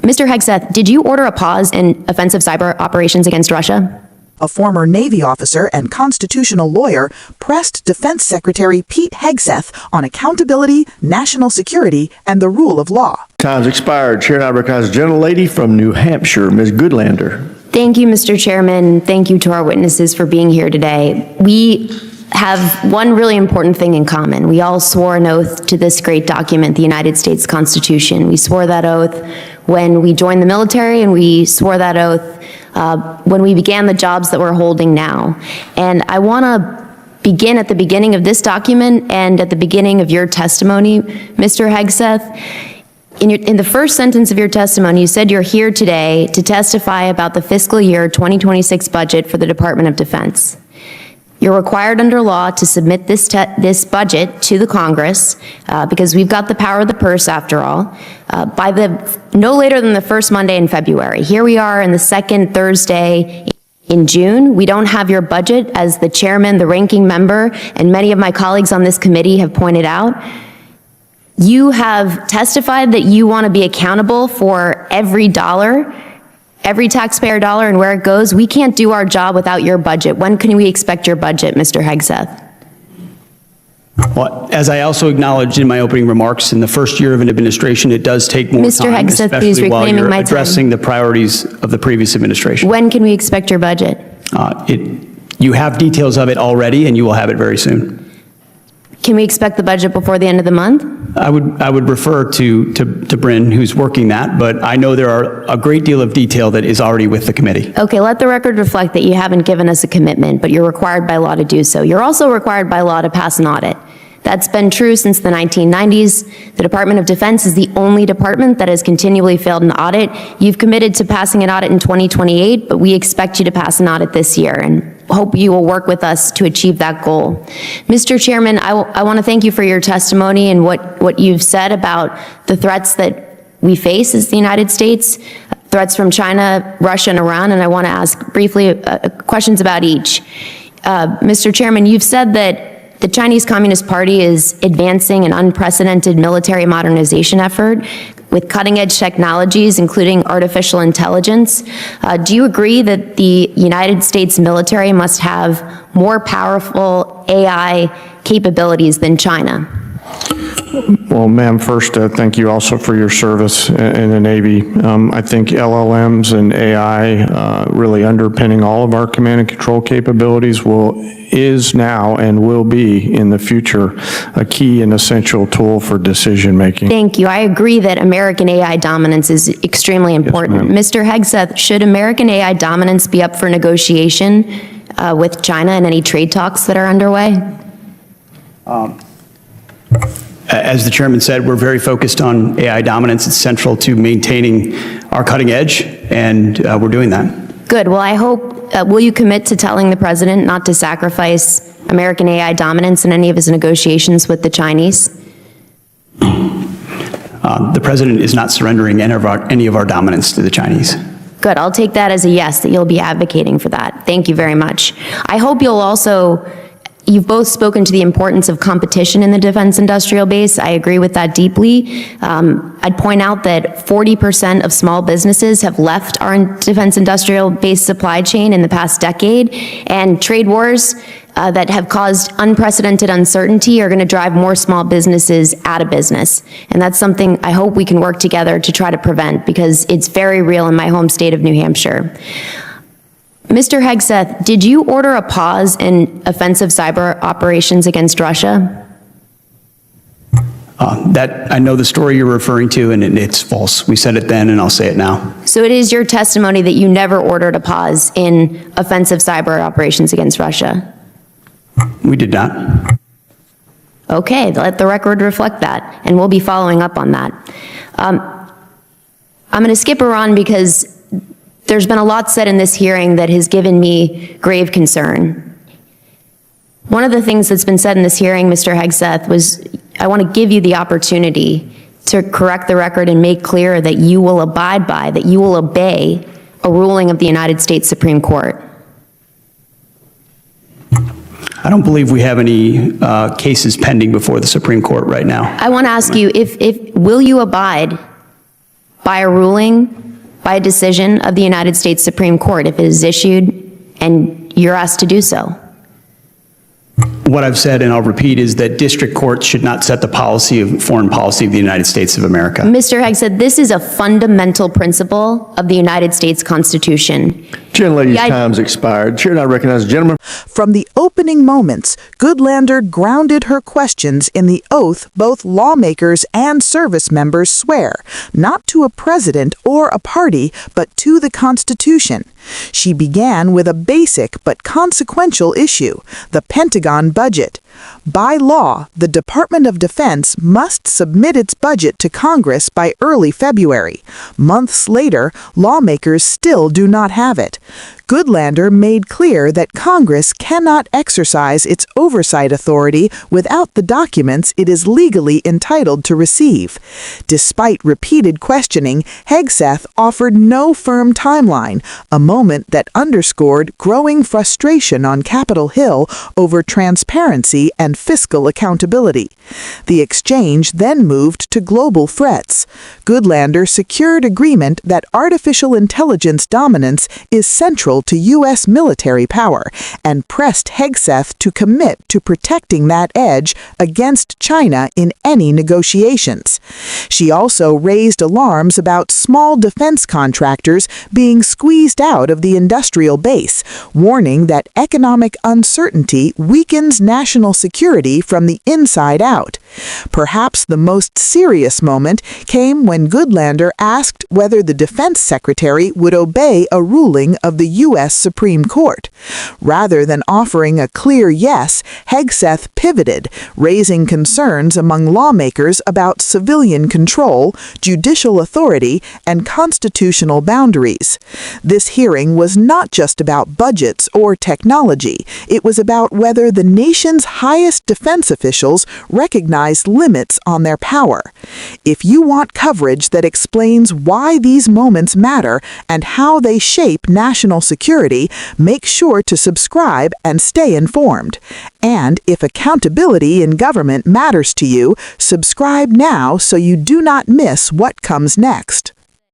Mr. Hegseth, did you order a pause in offensive cyber operations against Russia? A former Navy officer and constitutional lawyer pressed Defense Secretary Pete Hegseth on accountability, national security, and the rule of law. Time's expired. Chair now recognizes the gentlelady from New Hampshire, Ms. Goodlander. Thank you, Mr. Chairman. Thank you to our witnesses for being here today. We have one really important thing in common. We all swore an oath to this great document, the United States Constitution. We swore that oath when we joined the military, and we swore that oath when we began the jobs that we're holding now. And I want to begin at the beginning of this document and at the beginning of your testimony, Mr. Hegseth. In the first sentence of your testimony, you said you're here today to testify about the fiscal year 2026 budget for the Department of Defense. You're required under law to submit this budget to the Congress because we've got the power of the purse after all, by no later than the first Monday in February. Here we are in the second Thursday in June. We don't have your budget, as the chairman, the ranking member, and many of my colleagues on this committee have pointed out. You have testified that you want to be accountable for every dollar, every taxpayer dollar, and where it goes. We can't do our job without your budget. When can we expect your budget, Mr. Hegseth? Well, as I also acknowledged in my opening remarks, in the first year of an administration, it does take more Mr. time, Hegseth, especially please while reclaiming you're my addressing time. the priorities of the previous administration. When can we expect your budget? You have details of it already, and you will have it very soon. Can we expect the budget before the end of the month? I would refer to Bryn, who's working that, but I know there are a great deal of detail that is already with the committee. Okay, let the record reflect that you haven't given us a commitment, but you're required by law to do so. You're also required by law to pass an audit. That's been true since the 1990s. The Department of Defense is the only department that has continually failed an audit. You've committed to passing an audit in 2028, but we expect you to pass an audit this year, and hope you will work with us to achieve that goal. Mr. Chairman, I want to thank you for your testimony and what you've said about the threats that we face as the United States, threats from China, Russia, and Iran, and I want to ask briefly questions about each. Mr. Chairman, you've said that the Chinese Communist Party is advancing an unprecedented military modernization effort with cutting-edge technologies, including artificial intelligence. Do you agree that the United States military must have more powerful AI capabilities than China? Well, ma'am, first, thank you also for your service in the Navy. I think LLMs and AI really underpinning all of our command and control capabilities is now and will be in the future a key and essential tool for decision making. Thank you. I agree that American AI dominance is extremely important. Yes, Mr. Hegseth, should American AI dominance be up for negotiation with China in any trade talks that are underway? As the chairman said, we're very focused on AI dominance. It's central to maintaining our cutting edge, and we're doing that. Good. Well, I hope, will you commit to telling the president not to sacrifice American AI dominance in any of his negotiations with the Chinese? The president is not surrendering any of our dominance to the Chinese. Good. I'll take that as a yes, that you'll be advocating for that. Thank you very much. I hope you'll also, you've both spoken to the importance of competition in the defense industrial base. I agree with that deeply. I'd point out that 40% of small businesses have left our defense industrial base supply chain in the past decade, and trade wars that have caused unprecedented uncertainty are going to drive more small businesses out of business. And that's something I hope we can work together to try to prevent, because it's very real in my home state of New Hampshire. Mr. Hegseth, did you order a pause in offensive cyber operations against Russia? That I know the story you're referring to, and it's false. We said it then, and I'll say it now. So it is your testimony that you never ordered a pause in offensive cyber operations against Russia? We did not. Okay, let the record reflect that, and we'll be following up on that. I'm going to skip Iran because there's been a lot said in this hearing that has given me grave concern. One of the things that's been said in this hearing, Mr. Hegseth, was I want to give you the opportunity to correct the record and make clear that you will abide by, that you will obey a ruling of the United States Supreme Court. I don't believe we have any cases pending before the Supreme Court right now. I want to ask you, will you abide by a ruling, by a decision of the United States Supreme Court if it is issued and you're asked to do so. What I've said, and I'll repeat, is that district courts should not set the foreign policy of the United States of America. Mr. Hegseth, this is a fundamental principle of the United States Constitution. Gentlelady's Yeah, time's expired. Chair now recognizes the gentleman. From the opening moments, Goodlander grounded her questions in the oath both lawmakers and service members swear, not to a president or a party, but to the Constitution. She began with a basic but consequential issue, the Pentagon budget. By law, the Department of Defense must submit its budget to Congress by early February. Months later, lawmakers still do not have it. Goodlander made clear that Congress cannot exercise its oversight authority without the documents it is legally entitled to receive. Despite repeated questioning, Hegseth offered no firm timeline, a moment that underscored growing frustration on Capitol Hill over transparency and fiscal accountability. The exchange then moved to global threats. Goodlander secured agreement that artificial intelligence dominance is central to U.S. military power and pressed Hegseth to commit to protecting that edge against China in any negotiations. She also raised alarms about small defense contractors being squeezed out of the industrial base, warning that economic uncertainty weakens national security from the inside out. Perhaps the most serious moment came when Goodlander asked whether the Defense Secretary would obey a ruling of the U.S. Supreme Court. Rather than offering a clear yes, Hegseth pivoted, raising concerns among lawmakers about civilian control, judicial authority, and constitutional boundaries. This hearing was not just about budgets or technology. It was about whether the nation's highest defense officials recognize limits on their power. If you want coverage that explains why these moments matter and how they shape national security, make sure to subscribe and stay informed. And if accountability in government matters to you, subscribe now so you do not miss what comes next.